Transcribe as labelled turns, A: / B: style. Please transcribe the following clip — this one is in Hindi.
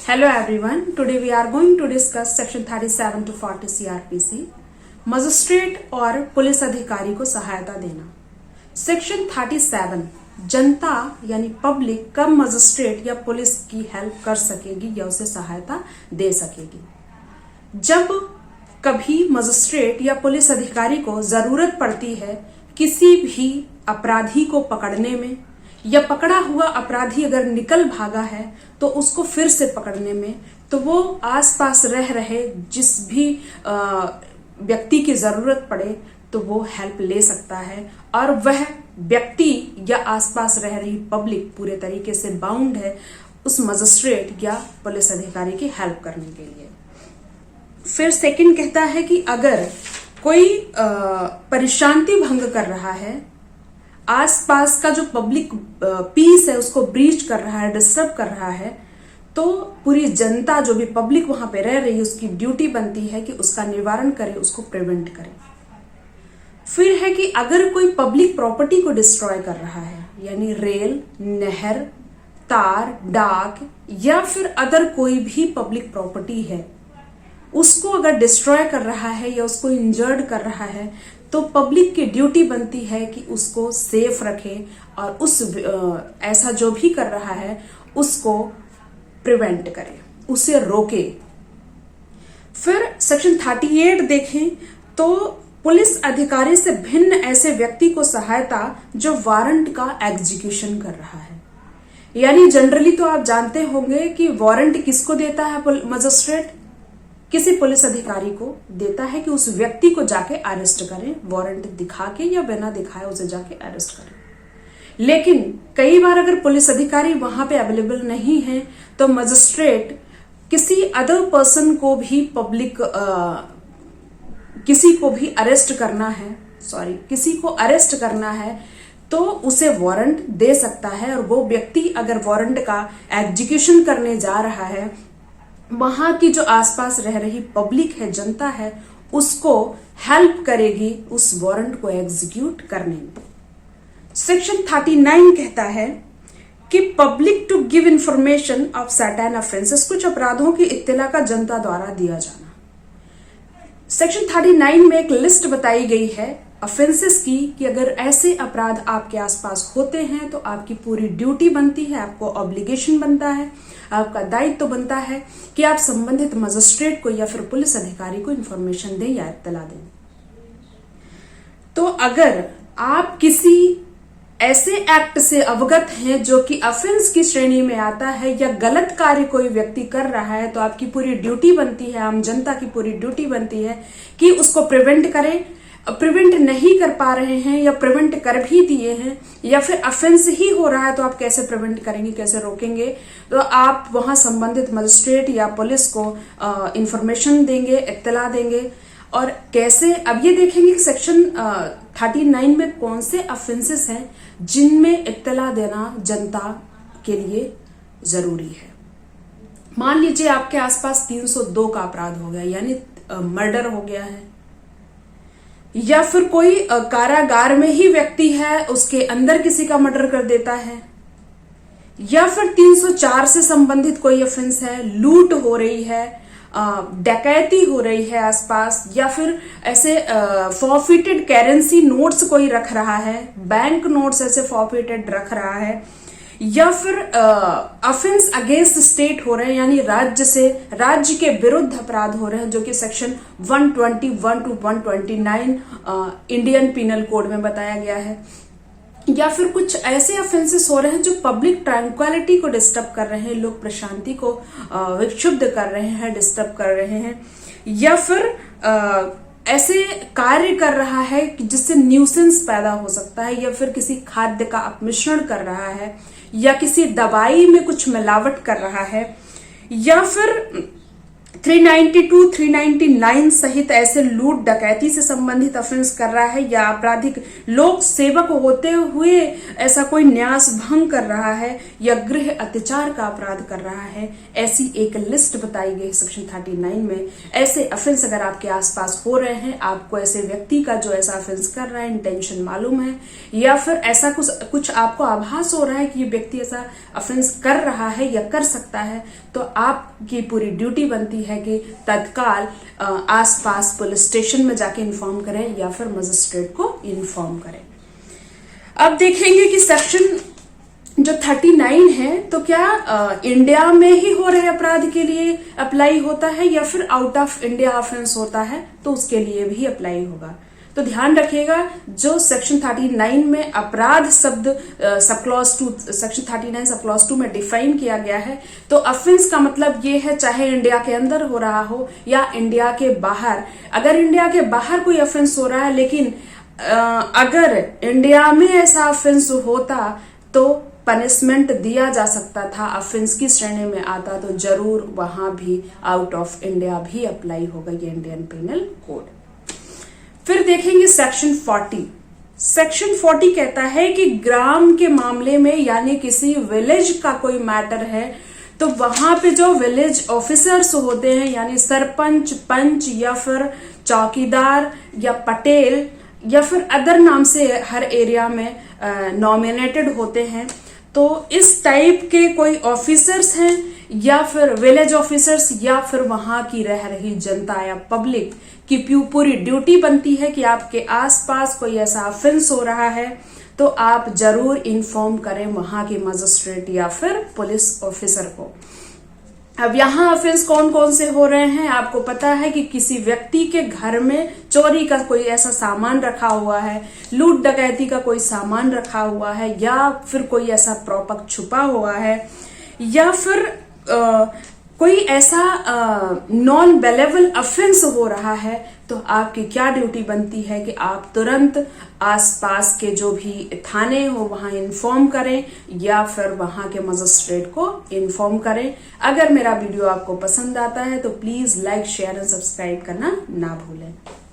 A: Hello everyone. Today we are going to discuss section 37 to 40 CRPC. Magistrate और पुलिस अधिकारी को सहायता देना। सेक्शन 37 जनता यानी पब्लिक कब मजिस्ट्रेट या पुलिस की हेल्प कर सकेगी या उसे सहायता दे सकेगी। जब कभी मजिस्ट्रेट या पुलिस अधिकारी को जरूरत पड़ती है किसी भी अपराधी को पकड़ने में, या पकड़ा हुआ अपराधी अगर निकल भागा है तो उसको फिर से पकड़ने में, तो वो आसपास रह रहे जिस भी व्यक्ति की जरूरत पड़े तो वो हेल्प ले सकता है, और वह व्यक्ति या आसपास रह रही पब्लिक पूरे तरीके से बाउंड है उस मजिस्ट्रेट या पुलिस अधिकारी की हेल्प करने के लिए। फिर सेकंड कहता है कि अगर कोई परिशांति भंग कर रहा है, आसपास का जो पब्लिक पीस है उसको ब्रीच कर रहा है, डिस्टर्ब कर रहा है, तो पूरी जनता जो भी पब्लिक वहां पे रह रही है उसकी ड्यूटी बनती है कि उसका निवारण करे, उसको प्रिवेंट करे। फिर है कि अगर कोई पब्लिक प्रॉपर्टी को डिस्ट्रॉय कर रहा है, यानी रेल, नहर, तार, डाक या फिर अदर कोई भी पब्लिक प्रॉपर्टी है, उसको अगर डिस्ट्रॉय कर रहा है या उसको इंजर्ड कर रहा है, तो पब्लिक की ड्यूटी बनती है कि उसको सेफ रखे और उस ऐसा जो भी कर रहा है उसको प्रिवेंट करे, उसे रोके। फिर सेक्शन 38 देखें तो पुलिस अधिकारी से भिन्न ऐसे व्यक्ति को सहायता जो वारंट का एग्जीक्यूशन कर रहा है। यानी जनरली तो आप जानते होंगे कि वारंट किसको देता है मजिस्ट्रेट, किसी पुलिस अधिकारी को देता है कि उस व्यक्ति को जाके अरेस्ट करें, वारंट दिखा के या बिना दिखाए उसे जाके अरेस्ट करें। लेकिन कई बार अगर पुलिस अधिकारी वहां पे अवेलेबल नहीं है तो मजिस्ट्रेट किसी अदर पर्सन को भी किसी को अरेस्ट करना है तो उसे वारंट दे सकता है, और वो व्यक्ति अगर वारंट का एग्जीक्यूशन करने जा रहा है, वहां की जो आसपास रह रही पब्लिक है, जनता है, उसको हेल्प करेगी उस वारंट को एग्जीक्यूट करने में। सेक्शन 39 कहता है कि public to give information of certain offences, कुछ अपराधों की इत्तला का जनता द्वारा दिया जाना। सेक्शन 39 में एक लिस्ट बताई गई है ऑफेंसेस की कि अगर ऐसे अपराध आपके आसपास होते हैं तो आपकी पूरी ड्यूटी बनती है, आपको ऑब्लिगेशन बनता है, आपका दायित्व बनता है कि आप संबंधित मजिस्ट्रेट को या फिर पुलिस अधिकारी को इंफॉर्मेशन दें या इत्तला दें। तो अगर आप किसी ऐसे एक्ट से अवगत हैं जो कि ऑफेंस की श्रेणी में आता है या गलत कार्य कोई व्यक्ति कर रहा है, तो आपकी पूरी ड्यूटी बनती है, आम जनता की पूरी ड्यूटी बनती है कि उसको प्रिवेंट करें। प्रिवेंट नहीं कर पा रहे हैं या प्रिवेंट कर भी दिए हैं या फिर ऑफेंस ही हो रहा है, तो आप कैसे प्रिवेंट करेंगे, कैसे रोकेंगे? तो आप वहां संबंधित मजिस्ट्रेट या पुलिस को इंफॉर्मेशन देंगे, इत्तला देंगे। और कैसे, अब ये देखेंगे कि सेक्शन 39 में कौन से ऑफेंसेस हैं जिनमें इत्तला देना जनता के लिए जरूरी है। मान लीजिए आपके आसपास 302 का अपराध हो गया, यानी मर्डर हो गया है, या फिर कोई कारागार में ही व्यक्ति है, उसके अंदर किसी का मर्डर कर देता है, या फिर 304 से संबंधित कोई ऑफेंस है, लूट हो रही है, डकैती हो रही है आसपास, या फिर ऐसे फॉरफिटेड करेंसी नोट्स कोई रख रहा है, बैंक नोट्स ऐसे फॉरफिटेड रख रहा है, या फिर ऑफेंस अगेंस्ट स्टेट हो रहे हैं, यानी राज्य के विरुद्ध अपराध हो रहे हैं, जो कि section 121 to 129 Indian penal code में बताया गया है, या फिर कुछ ऐसे ऑफेंसेस हो रहे हैं जो पब्लिक ट्रैंक्विलिटी को डिस्टर्ब कर रहे हैं, लोग प्रशांति को विक्षुब्ध कर रहे हैं, डिस्टर्ब कर रहे हैं, या फिर ऐसे कार्य कर रहा है जिससे न्यूसेंस पैदा हो सकता है, या फिर किसी खाद्य का अपमिश्रण कर रहा है, या किसी दवाई में कुछ मिलावट कर रहा है, या फिर 392, 399 सहित ऐसे लूट डकैती से संबंधित ऑफेंस कर रहा है, या आपराधिक लोक सेवक होते हुए ऐसा कोई न्यास भंग कर रहा है, या गृह अत्याचार का अपराध कर रहा है, ऐसी एक लिस्ट बताई गई सेक्शन 39 में। ऐसे ऑफेंस अगर आपके आसपास हो रहे हैं, आपको ऐसे व्यक्ति का जो ऐसा ऑफेंस कर रहा है इंटेंशन मालूम है, या फिर ऐसा कुछ आपको आभास हो रहा है कि ये व्यक्ति ऐसा ऑफेंस कर रहा है या कर सकता है, तो आपकी पूरी ड्यूटी बनती है कि तत्काल आसपास पुलिस स्टेशन में जाके इन्फॉर्म करें या फिर मजिस्ट्रेट को इन्फॉर्म करें। अब देखेंगे कि सेक्शन जो 39 है तो क्या इंडिया में ही हो रहे अपराध के लिए अप्लाई होता है या फिर आउट ऑफ इंडिया ऑफेंस होता है तो उसके लिए भी अप्लाई होगा। तो ध्यान रखिएगा, जो सेक्शन 39 में अपराध शब्द sub clause 2, section 39 sub clause 2 में डिफाइन किया गया है, तो ऑफेंस का मतलब ये है चाहे इंडिया के अंदर हो रहा हो या इंडिया के बाहर। अगर इंडिया के बाहर कोई ऑफेंस हो रहा है, लेकिन अगर इंडिया में ऐसा ऑफेंस होता तो पनिशमेंट दिया जा सकता था, ऑफेंस की श्रेणी में आता, तो जरूर वहां भी आउट ऑफ इंडिया भी अप्लाई होगा ये इंडियन पेनल कोड। फिर देखेंगे सेक्शन 40। सेक्शन 40 कहता है कि ग्राम के मामले में, यानी किसी विलेज का कोई मैटर है, तो वहां पे जो विलेज ऑफिसर्स होते हैं, यानी सरपंच, पंच या फिर चौकीदार या पटेल या फिर अदर नाम से हर एरिया में नॉमिनेटेड होते हैं, तो इस टाइप के कोई ऑफिसर्स हैं या फिर विलेज ऑफिसर्स या फिर वहां की रह रही जनता या पब्लिक की पूरी ड्यूटी बनती है कि आपके आसपास कोई ऐसा ऑफेंस हो रहा है तो आप जरूर इन्फॉर्म करें वहां के मजिस्ट्रेट या फिर पुलिस ऑफिसर को। अब यहाँ ऑफेंस कौन कौन से हो रहे हैं, आपको पता है कि किसी व्यक्ति के घर में चोरी का कोई ऐसा सामान रखा हुआ है, लूट डकैती का कोई सामान रखा हुआ है, या फिर कोई ऐसा प्रॉपर्टी छुपा हुआ है, या फिर कोई ऐसा नॉन बेलेबल ऑफेंस हो रहा है, तो आपकी क्या ड्यूटी बनती है कि आप तुरंत आसपास के जो भी थाने हो वहां इन्फॉर्म करें या फिर वहां के मजिस्ट्रेट को इन्फॉर्म करें। अगर मेरा वीडियो आपको पसंद आता है तो please like, share and subscribe करना ना भूलें।